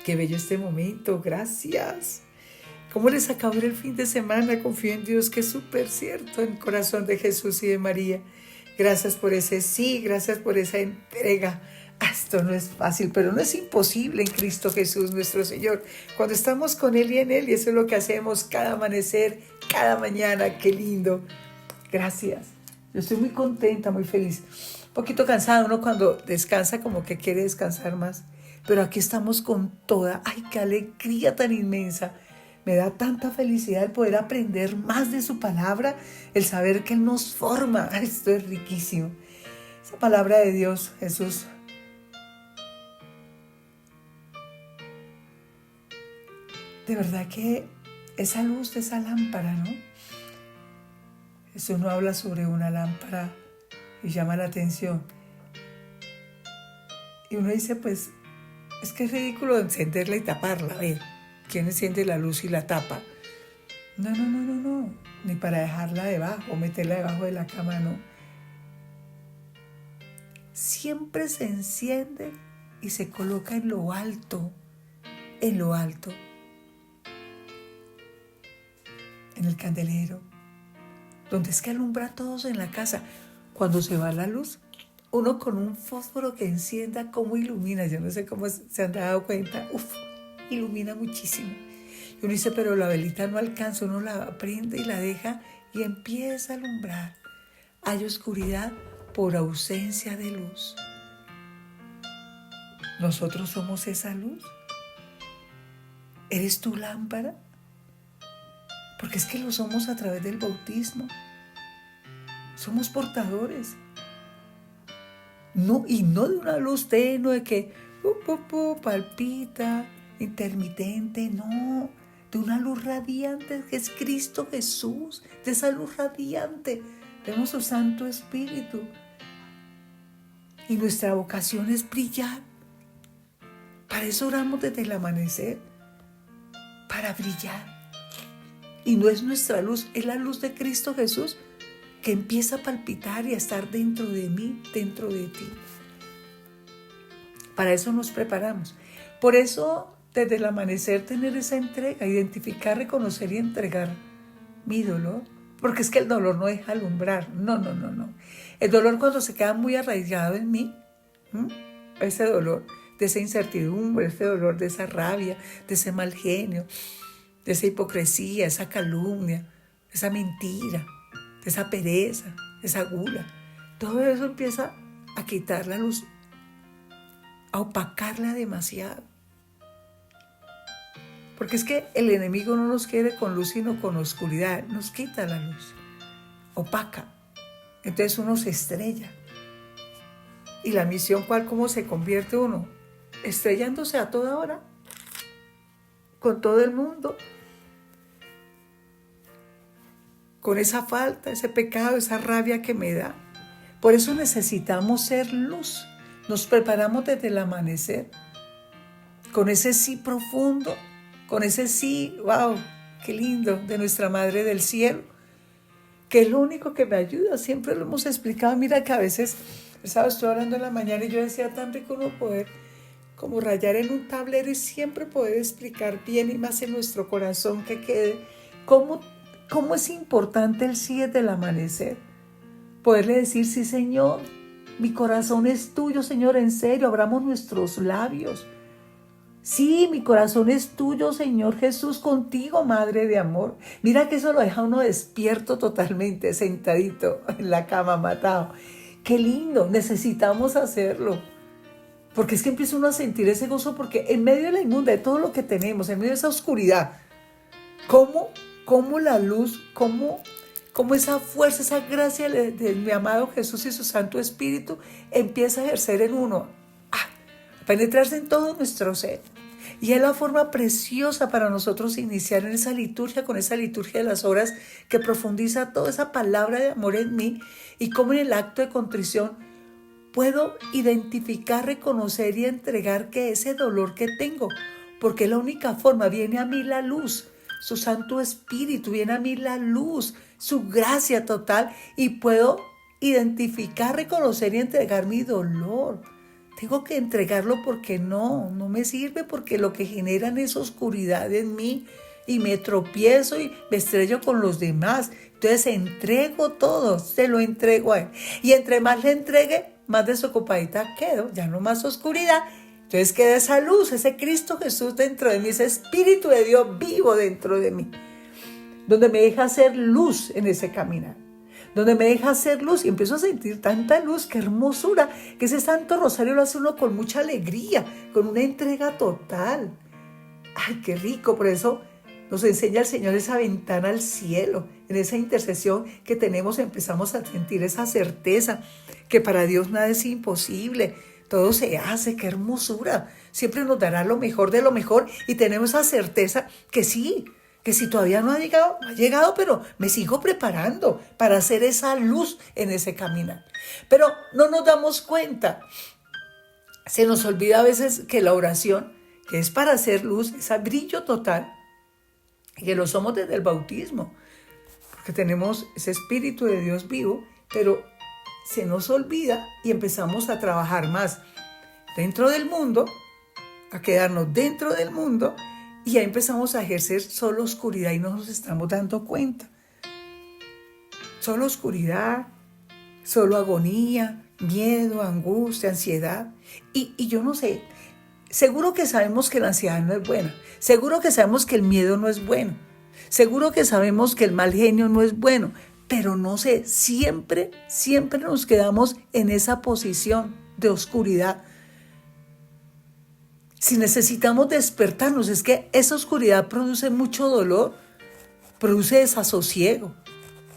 Qué bello este momento, gracias. ¿Cómo les acabó el fin de semana? Confío en Dios, que es súper cierto, en el corazón de Jesús y de María. Gracias por ese sí, gracias por esa entrega. Esto no es fácil, pero no es imposible en Cristo Jesús, nuestro Señor. Cuando estamos con Él y en Él, y eso es lo que hacemos cada amanecer, cada mañana. Qué lindo. Gracias. Yo estoy muy contenta, muy feliz. Un poquito cansada, uno cuando descansa como que quiere descansar más. Pero aquí estamos con toda. ¡Ay, qué alegría tan inmensa! Me da tanta felicidad el poder aprender más de su palabra, el saber que Él nos forma. Esto es riquísimo. Esa palabra de Dios, Jesús. De verdad que esa luz de esa lámpara, ¿no? Jesús no habla sobre una lámpara y llama la atención. Y uno dice, pues, es que es ridículo encenderla y taparla. A ver, ¿quién enciende la luz y la tapa? No. Ni para dejarla debajo, meterla debajo de la cama, no. Siempre se enciende y se coloca en lo alto, en el candelero, donde es que alumbra a todos en la casa. Cuando se va la luz, uno con un fósforo que encienda, cómo ilumina. Yo no sé cómo se han dado cuenta. Ilumina muchísimo. Y uno dice, pero la velita no alcanza. Uno la prende y la deja y empieza a alumbrar. Hay oscuridad por ausencia de luz. Nosotros somos esa luz. ¿Eres tu lámpara? Porque es que lo somos a través del bautismo. Somos portadores. No, y no de una luz tenue que palpita, intermitente, no. De una luz radiante que es Cristo Jesús. De esa luz radiante tenemos su Santo Espíritu. Y nuestra vocación es brillar. Para eso oramos desde el amanecer. Para brillar. Y no es nuestra luz, es la luz de Cristo Jesús que empieza a palpitar y a estar dentro de mí, dentro de ti. Para eso nos preparamos. Por eso, desde el amanecer, tener esa entrega, identificar, reconocer y entregar mi dolor. Porque es que el dolor no deja alumbrar. No. El dolor, cuando se queda muy arraigado en mí, ese dolor de esa incertidumbre, ese dolor de esa rabia, de ese mal genio, de esa hipocresía, esa calumnia, esa mentira, de esa pereza, de esa gula. Todo eso empieza a quitar la luz, a opacarla demasiado. Porque es que el enemigo no nos quiere con luz, sino con oscuridad. Nos quita la luz, opaca. Entonces uno se estrella. ¿Y la misión cuál? ¿Cómo se convierte uno? Estrellándose a toda hora, con todo el mundo, con esa falta, ese pecado, esa rabia que me da. Por eso necesitamos ser luz. Nos preparamos desde el amanecer, con ese sí profundo, con ese sí, wow, qué lindo, de nuestra Madre del Cielo, que es lo único que me ayuda. Siempre lo hemos explicado. Mira que a veces, estoy hablando en la mañana y yo decía, tan rico no poder como rayar en un tablero y siempre poder explicar bien y más en nuestro corazón que quede cómo es importante el sí desde el amanecer. Poderle decir, sí, Señor, mi corazón es tuyo, Señor, en serio, abramos nuestros labios. Sí, mi corazón es tuyo, Señor Jesús, contigo, Madre de amor. Mira que eso lo deja uno despierto totalmente, sentadito en la cama, matado. Qué lindo, necesitamos hacerlo. Porque es que empieza uno a sentir ese gozo, porque en medio de la inmunda, de todo lo que tenemos, en medio de esa oscuridad, cómo la luz, cómo esa fuerza, esa gracia de mi amado Jesús y su Santo Espíritu empieza a ejercer en uno, a penetrarse en todo nuestro ser. Y es la forma preciosa para nosotros iniciar en esa liturgia, con esa liturgia de las horas que profundiza toda esa palabra de amor en mí, y cómo en el acto de contrición puedo identificar, reconocer y entregar que ese dolor que tengo, porque es la única forma, viene a mí la luz, su Santo Espíritu, viene a mí la luz, su gracia total, y puedo identificar, reconocer y entregar mi dolor. Tengo que entregarlo porque no me sirve, porque lo que generan es oscuridad en mí y me tropiezo y me estrello con los demás. Entonces entrego todo, se lo entrego a él. Y entre más le entregue, más desocupadita quedo, ya no más oscuridad. Entonces queda esa luz, ese Cristo Jesús dentro de mí, ese Espíritu de Dios vivo dentro de mí, donde me deja hacer luz en ese caminar, donde me deja hacer luz y empiezo a sentir tanta luz, qué hermosura, que ese Santo Rosario lo hace uno con mucha alegría, con una entrega total. Ay, qué rico, por eso nos enseña el Señor esa ventana al cielo. En esa intercesión que tenemos empezamos a sentir esa certeza que para Dios nada es imposible. Todo se hace, qué hermosura. Siempre nos dará lo mejor de lo mejor y tenemos esa certeza que sí, que si todavía no ha llegado, pero me sigo preparando para hacer esa luz en ese caminar. Pero no nos damos cuenta. Se nos olvida a veces que la oración, que es para hacer luz, es a brillo total, y que lo somos desde el bautismo, porque tenemos ese Espíritu de Dios vivo, pero se nos olvida y empezamos a trabajar más dentro del mundo, a quedarnos dentro del mundo, y ya empezamos a ejercer solo oscuridad y no nos estamos dando cuenta. Solo oscuridad, solo agonía, miedo, angustia, ansiedad. Y yo no sé, seguro que sabemos que la ansiedad no es buena, seguro que sabemos que el miedo no es bueno, seguro que sabemos que el mal genio no es bueno, pero no sé, siempre nos quedamos en esa posición de oscuridad. Si necesitamos despertarnos, es que esa oscuridad produce mucho dolor, produce desasosiego.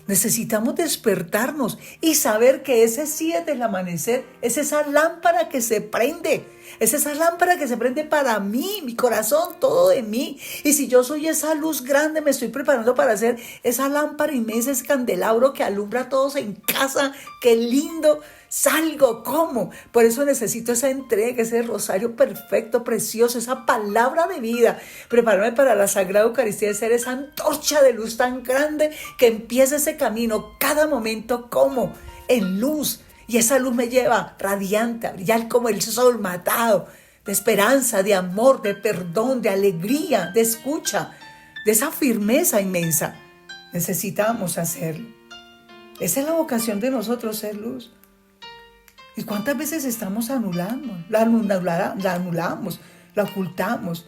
Necesitamos despertarnos y saber que ese sí es del amanecer, es esa lámpara que se prende, es esa lámpara que se prende para mí, mi corazón, todo de mí. Y si yo soy esa luz grande, me estoy preparando para hacer esa lámpara inmensa, ese candelabro que alumbra a todos en casa, qué lindo. Salgo, ¿cómo? Por eso necesito esa entrega, ese rosario perfecto, precioso, esa palabra de vida. Prepararme para la Sagrada Eucaristía, de ser esa antorcha de luz tan grande que empieza ese camino cada momento como en luz. Y esa luz me lleva radiante, a brillar como el sol matado, de esperanza, de amor, de perdón, de alegría, de escucha, de esa firmeza inmensa. Necesitamos hacerlo. Esa es la vocación de nosotros, ser luz. ¿Y cuántas veces estamos anulando? La anulamos, la ocultamos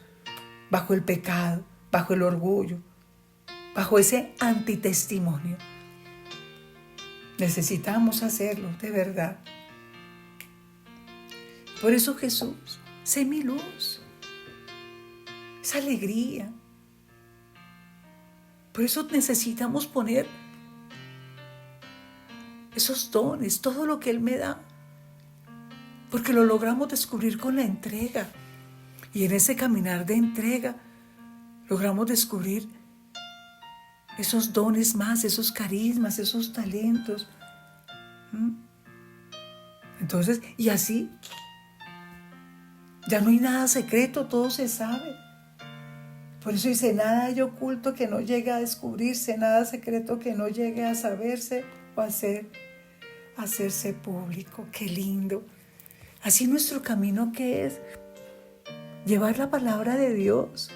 bajo el pecado, bajo el orgullo, bajo ese antitestimonio. Necesitamos hacerlo, de verdad. Por eso Jesús, sé mi luz, esa alegría. Por eso necesitamos poner esos dones, todo lo que Él me da. Porque lo logramos descubrir con la entrega. Y en ese caminar de entrega, logramos descubrir esos dones más, esos carismas, esos talentos. Entonces, y así, ya no hay nada secreto, todo se sabe. Por eso dice, nada hay oculto que no llegue a descubrirse, nada secreto que no llegue a saberse o hacerse público. Qué lindo. Así nuestro camino, ¿qué es? Llevar la palabra de Dios,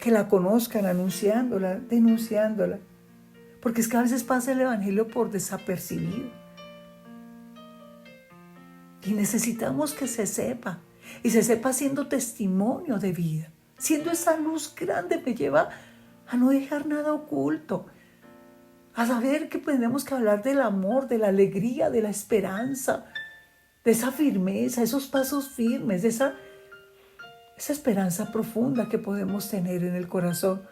que la conozcan, anunciándola, denunciándola. Porque es que a veces pasa el evangelio por desapercibido. Y necesitamos que se sepa, y se sepa siendo testimonio de vida. Siendo esa luz grande me lleva a no dejar nada oculto, a saber que tenemos que hablar del amor, de la alegría, de la esperanza, de esa firmeza, esos pasos firmes, de esa esperanza profunda que podemos tener en el corazón,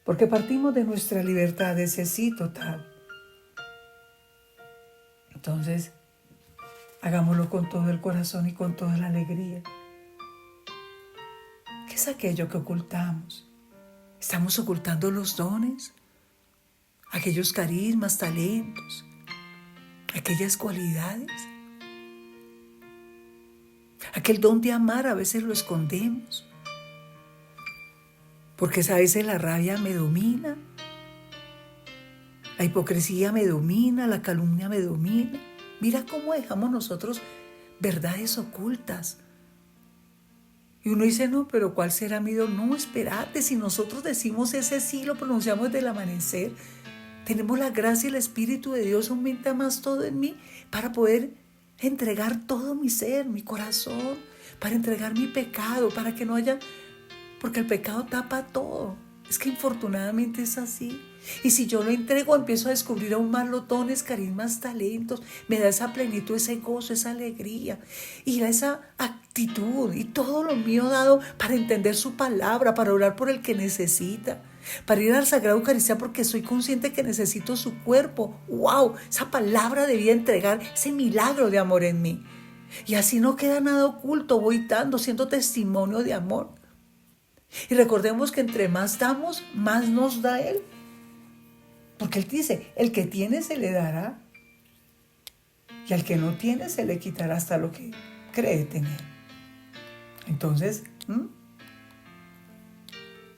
porque partimos de nuestra libertad, de ese sí total. Entonces, hagámoslo con todo el corazón y con toda la alegría. ¿Qué es aquello que ocultamos? ¿Estamos ocultando los dones? Aquellos carismas, talentos, aquellas cualidades. Aquel don de amar a veces lo escondemos, porque a veces la rabia me domina, la hipocresía me domina, la calumnia me domina. Mira cómo dejamos nosotros verdades ocultas. Y uno dice, no, pero ¿cuál será mi don? No, espérate, si nosotros decimos ese sí, lo pronunciamos desde el amanecer, tenemos la gracia y el Espíritu de Dios, aumenta más todo en mí para poder entregar todo mi ser, mi corazón, para entregar mi pecado, para que no haya, porque el pecado tapa todo. Es que infortunadamente es así. Y si yo lo entrego, empiezo a descubrir aún más los dones, carismas, talentos. Me da esa plenitud, ese gozo, esa alegría y esa actitud y todo lo mío dado para entender su palabra, para orar por el que necesita, para ir al Sagrado Eucaristía porque soy consciente que necesito su cuerpo. ¡Wow! Esa palabra debía entregar ese milagro de amor en mí. Y así no queda nada oculto, voy dando, siendo testimonio de amor. Y recordemos que entre más damos, más nos da Él. Porque Él dice, el que tiene se le dará y al que no tiene se le quitará hasta lo que cree tener. Entonces,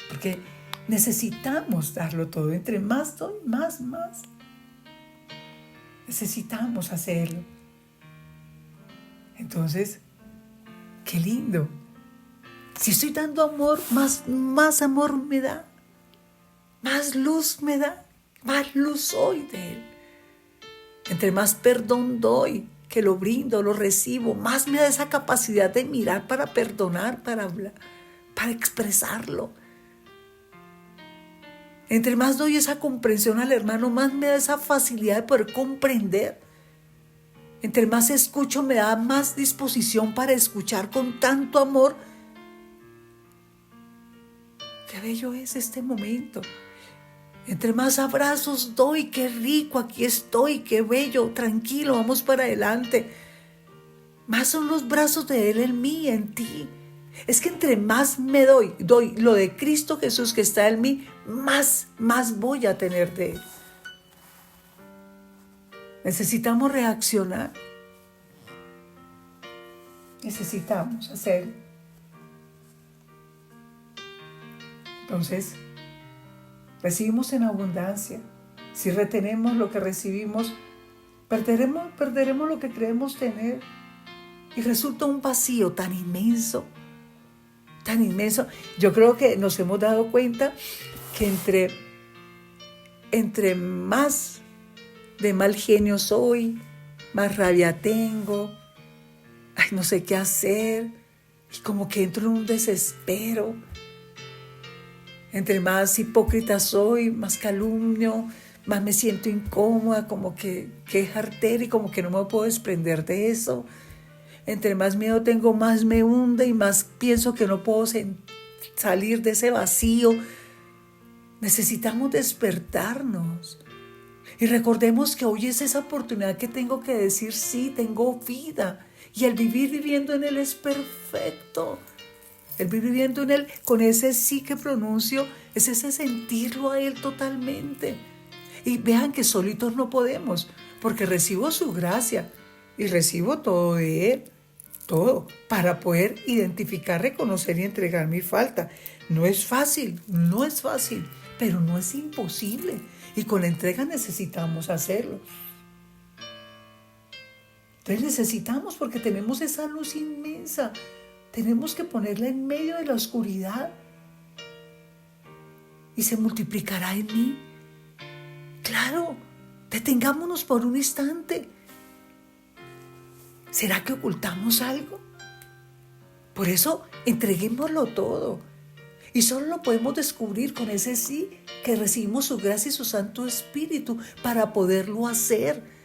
porque necesitamos darlo todo. Entre más doy, más. Necesitamos hacerlo. Entonces, qué lindo. Si estoy dando amor, más amor me da. Más luz me da. Más luz soy de Él. Entre más perdón doy, que lo brindo, lo recibo, más me da esa capacidad de mirar para perdonar, para hablar, para expresarlo. Entre más doy esa comprensión al hermano, más me da esa facilidad de poder comprender. Entre más escucho, me da más disposición para escuchar con tanto amor. Qué bello es este momento. Entre más abrazos doy, qué rico, aquí estoy, qué bello, tranquilo, vamos para adelante. Más son los brazos de Él en mí, en ti. Es que entre más me doy lo de Cristo Jesús que está en mí, más voy a tener de Él. Necesitamos reaccionar. Necesitamos hacerlo. Entonces, recibimos en abundancia. Si retenemos lo que recibimos, perderemos lo que creemos tener. Y resulta un vacío tan inmenso. Yo creo que nos hemos dado cuenta que entre más de mal genio soy, más rabia tengo, no sé qué hacer, y como que entro en un desespero. Entre más hipócrita soy, más calumnio, más me siento incómoda, como que es artera y como que no me puedo desprender de eso. Entre más miedo tengo, más me hunde y más pienso que no puedo salir de ese vacío. Necesitamos despertarnos. Y recordemos que hoy es esa oportunidad que tengo que decir, sí, tengo vida. Y el vivir viviendo en Él es perfecto. El vivir viviendo en Él, con ese sí que pronuncio, es ese sentirlo a Él totalmente. Y vean que solitos no podemos, porque recibo su gracia y recibo todo de Él, todo, para poder identificar, reconocer y entregar mi falta. No es fácil, pero no es imposible. Y con la entrega necesitamos hacerlo. Entonces necesitamos, porque tenemos esa luz inmensa. Tenemos que ponerla en medio de la oscuridad y se multiplicará en mí. Claro, detengámonos por un instante. ¿Será que ocultamos algo? Por eso, entreguémoslo todo. Y solo lo podemos descubrir con ese sí, que recibimos su gracia y su Santo Espíritu para poderlo hacer.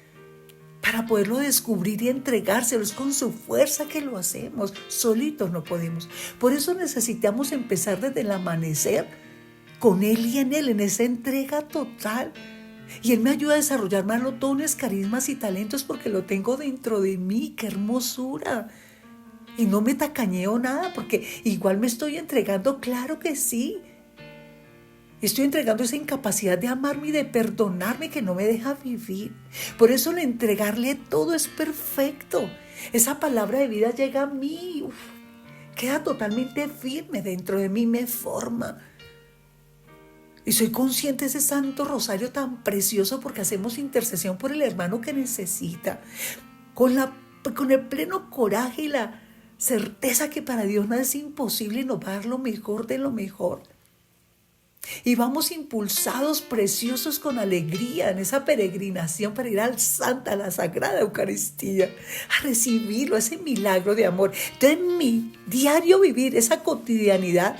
Para poderlo descubrir y entregárselo. Es con su fuerza que lo hacemos. Solitos no podemos. Por eso necesitamos empezar desde el amanecer con Él y en Él, en esa entrega total. Y Él me ayuda a desarrollar más los dones, carismas y talentos porque lo tengo dentro de mí. ¡Qué hermosura! Y no me tacañeo nada porque igual me estoy entregando, claro que sí. Estoy entregando esa incapacidad de amarme y de perdonarme que no me deja vivir. Por eso el entregarle todo es perfecto. Esa palabra de vida llega a mí, queda totalmente firme dentro de mí, me forma. Y soy consciente de ese Santo Rosario tan precioso porque hacemos intercesión por el hermano que necesita. Con la con el pleno coraje y la certeza que para Dios nada es imposible y nos va a dar lo mejor de lo mejor. Y vamos impulsados, preciosos, con alegría en esa peregrinación para ir al Santa, a la Sagrada Eucaristía, a recibirlo, ese milagro de amor. Entonces, en mi diario vivir, esa cotidianidad,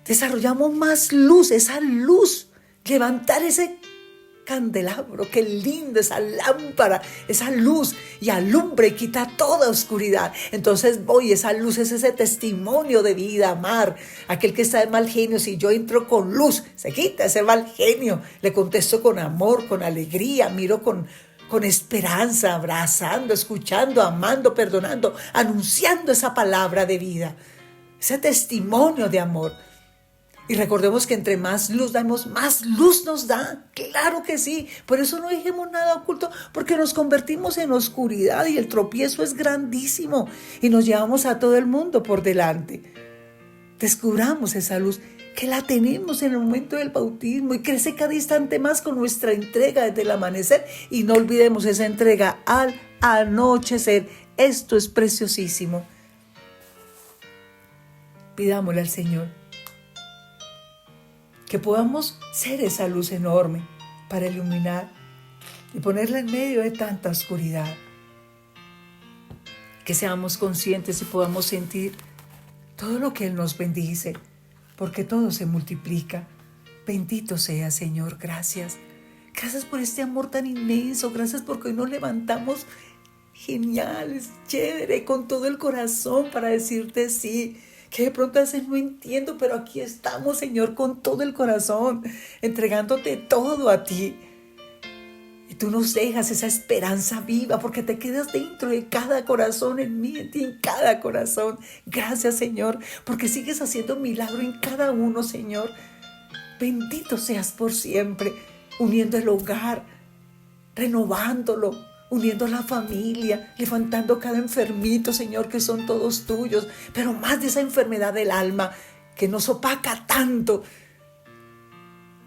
desarrollamos más luz, esa luz, levantar ese candelabro, qué lindo, esa lámpara, esa luz, y alumbra y quita toda oscuridad. Entonces esa luz es ese testimonio de vida, amar. Aquel que está de mal genio, si yo entro con luz, se quita ese mal genio. Le contesto con amor, con alegría, miro con esperanza, abrazando, escuchando, amando, perdonando, anunciando esa palabra de vida, ese testimonio de amor. Y recordemos que entre más luz damos, más luz nos da. Claro que sí. Por eso no dejemos nada oculto, porque nos convertimos en oscuridad y el tropiezo es grandísimo y nos llevamos a todo el mundo por delante. Descubramos esa luz que la tenemos en el momento del bautismo y crece cada instante más con nuestra entrega desde el amanecer, y no olvidemos esa entrega al anochecer. Esto es preciosísimo. Pidámosle al Señor que podamos ser esa luz enorme para iluminar y ponerla en medio de tanta oscuridad. Que seamos conscientes y podamos sentir todo lo que Él nos bendice, porque todo se multiplica. Bendito sea, Señor, gracias. Gracias por este amor tan inmenso, gracias porque hoy nos levantamos geniales, chévere, con todo el corazón para decirte sí. Que de pronto a veces no entiendo, pero aquí estamos, Señor, con todo el corazón, entregándote todo a ti. Y tú nos dejas esa esperanza viva, porque te quedas dentro de cada corazón, en mí, en ti, en cada corazón. Gracias, Señor, porque sigues haciendo milagro en cada uno, Señor. Bendito seas por siempre, uniendo el hogar, renovándolo, uniendo la familia, levantando cada enfermito, Señor, que son todos tuyos, pero más de esa enfermedad del alma que nos opaca tanto,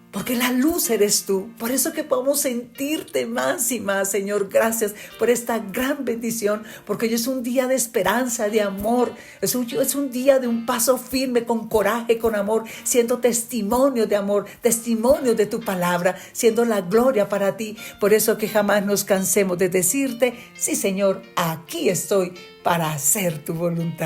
porque la luz eres tú. Por eso que podemos sentirte más y más, Señor. Gracias por esta gran bendición, porque hoy es un día de esperanza, de amor. Es un día de un paso firme, con coraje, con amor, siendo testimonio de amor, testimonio de tu palabra, siendo la gloria para ti. Por eso que jamás nos cansemos de decirte, sí, Señor, aquí estoy para hacer tu voluntad.